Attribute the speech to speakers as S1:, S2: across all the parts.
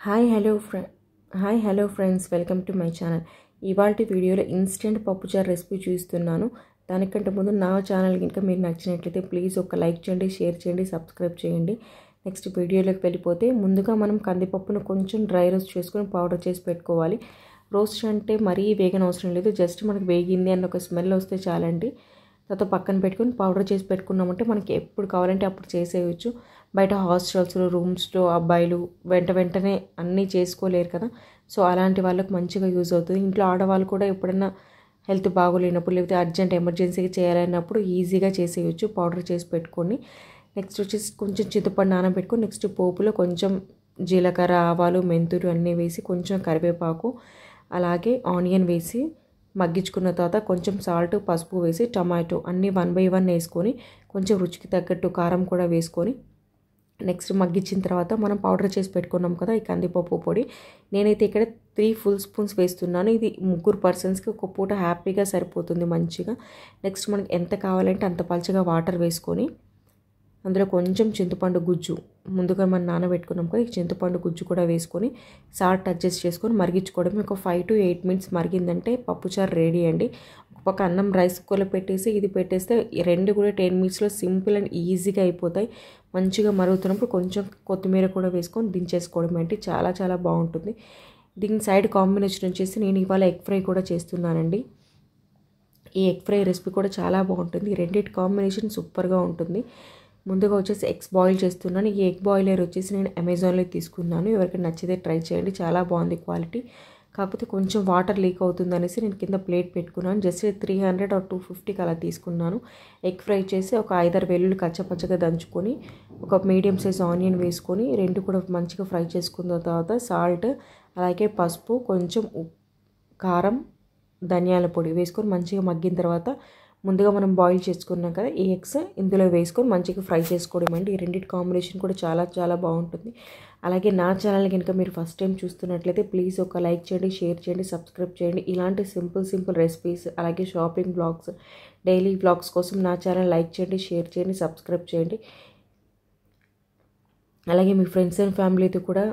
S1: Hi hello friends, welcome to my channel. ఇవాల్టి వీడియోలో instant పప్పుచారు రెసిపీ చూస్తున్నాను. దానికంటే ముందు నా ఛానల్ కనుక మీరు నచ్చినట్లయితే ప్లీజ్ ఒక లైక్ చేయండి, షేర్ చేయండి, సబ్స్క్రైబ్ చేయండి. నెక్స్ట్ వీడియోలోకి వెళ్ళిపోతే ముందుగా మనం కందిపప్పును కొంచెం డ్రై రోస్ట్ చేసుకొని పౌడర్ చేసి పెట్టుకోవాలి. రోస్ట్ అంటే మరీ వేగన అవసరం లేదు, జస్ట్ మనకు వేగింది అన్న ఒక స్మెల్ వస్తే చాలండి. తర్వాత పక్కన పెట్టుకొని పౌడర్ చేసి పెట్టుకున్నామంటే మనకి ఎప్పుడు కావాలంటే అప్పుడు చేసేయచ్చు. బయట హాస్టల్స్లో రూమ్స్లో అబ్బాయిలు వెంటనే అన్నీ చేసుకోలేరు కదా, సో అలాంటి వాళ్ళకి మంచిగా యూజ్ అవుతుంది. ఇంట్లో ఆడవాళ్ళు కూడా ఎప్పుడైనా హెల్త్ బాగోలేనప్పుడు లేకపోతే అర్జెంట్ ఎమర్జెన్సీగా చేయాలన్నప్పుడు ఈజీగా చేసేయచ్చు పౌడర్ చేసి పెట్టుకొని. నెక్స్ట్ వచ్చేసి కొంచెం చింతపండు నానబెట్టుకొని నెక్స్ట్ పోపులో కొంచెం జీలకర్ర, ఆవాలు, మెంతులు అన్నీ వేసి కొంచెం కరివేపాకు అలాగే ఆనియన్ వేసి మగ్గించుకున్న తర్వాత కొంచెం సాల్ట్, పసుపు వేసి టమాటో అన్నీ 1 by 1 వేసుకొని కొంచెం రుచికి తగ్గట్టు కారం కూడా వేసుకొని నెక్స్ట్ మగ్గించిన తర్వాత మనం పౌడర్ చేసి పెట్టుకున్నాం కదా ఈ కందిపప్పు పొడి, నేనైతే ఇక్కడ 3 full spoons వేస్తున్నాను. ఇది 3 personsకి ఒక పూట హ్యాపీగా సరిపోతుంది మంచిగా. నెక్స్ట్ మనకి ఎంత కావాలంటే అంత పలుచగా వాటర్ వేసుకొని అందులో కొంచెం చింతపండు గుజ్జు ముందుగా మనం నానబెట్టుకున్నాం కదా, ఈ చింతపండు గుజ్జు కూడా వేసుకొని సాల్ట్ అడ్జస్ట్ చేసుకొని మరిగించుకోవడం. ఒక 5 to 8 minutes మరిగిందంటే పప్పుచారు రెడీ అండి. ఒక పక్క అన్నం రైస్ కుక్కర్లో పెట్టేసి ఇది పెట్టేస్తే రెండు కూడా 10 minutesలో సింపుల్ అండ్ ఈజీగా అయిపోతాయి. మంచిగా మరుగుతున్నప్పుడు కొంచెం కొత్తిమీర కూడా వేసుకొని దించేసుకోవడం అంటే చాలా చాలా బాగుంటుంది. దీని సైడ్ కాంబినేషన్ వచ్చేసి నేను ఇవాళ ఎగ్ ఫ్రై కూడా చేస్తున్నానండి. ఈ ఎగ్ ఫ్రై రెసిపీ కూడా చాలా బాగుంటుంది. ఈ రెండింటి కాంబినేషన్ సూపర్గా ఉంటుంది. ముందుగా వచ్చేసి ఎగ్స్ బాయిల్ చేస్తున్నాను. ఈ ఎగ్ బాయిలర్ వచ్చేసి నేను అమెజాన్లో తీసుకున్నాను. ఎవరికైనా నచ్చితే ట్రై చేయండి, చాలా బాగుంది క్వాలిటీ. కాకపోతే కొంచెం వాటర్ లీక్ అవుతుంది అనేసి నేను కింద ప్లేట్ పెట్టుకున్నాను. జస్ట్ 300 or 250 అలా తీసుకున్నాను. ఎగ్ ఫ్రై చేసి ఒక 5-6 వెల్లుల్లి కచ్చపచ్చగా దంచుకొని ఒక మీడియం సైజ్ ఆనియన్ వేసుకొని రెండు కూడా మంచిగా ఫ్రై చేసుకున్న తర్వాత సాల్ట్ అలాగే పసుపు, కొంచెం కారం, ధనియాల పొడి వేసుకొని మంచిగా మగ్గిన తర్వాత ముందుగా మనం బాయిల్ చేసుకున్నాం కదా ఈ ఎగ్స్ ఇందులో వేసుకొని మంచిగా ఫ్రై చేసుకోవడం అండి. ఈ రెండింటి కాంబినేషన్ కూడా చాలా చాలా బాగుంటుంది. అలాగే నా ఛానల్ కనుక మీరు ఫస్ట్ టైం చూస్తున్నట్లయితే ప్లీజ్ ఒక లైక్ చేయండి, షేర్ చేయండి, సబ్స్క్రైబ్ చేయండి. ఇలాంటి సింపుల్ రెసిపీస్ అలాగే షాపింగ్ బ్లాగ్స్, డైలీ బ్లాగ్స్ కోసం నా ఛానల్ లైక్ చేయండి, షేర్ చేయండి, సబ్స్క్రైబ్ చేయండి. అలాగే మీ ఫ్రెండ్స్ అండ్ ఫ్యామిలీతో కూడా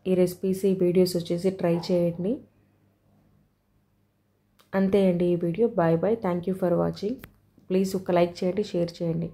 S1: ఈ రెసిపీస్, ఈ వీడియోస్ వచ్చేసి ట్రై చేయండి. అంతే అండి ఈ video. Bye bye, thank you for watching. Please ఒక లైక్ చేయండి, షేర్ చేయండి.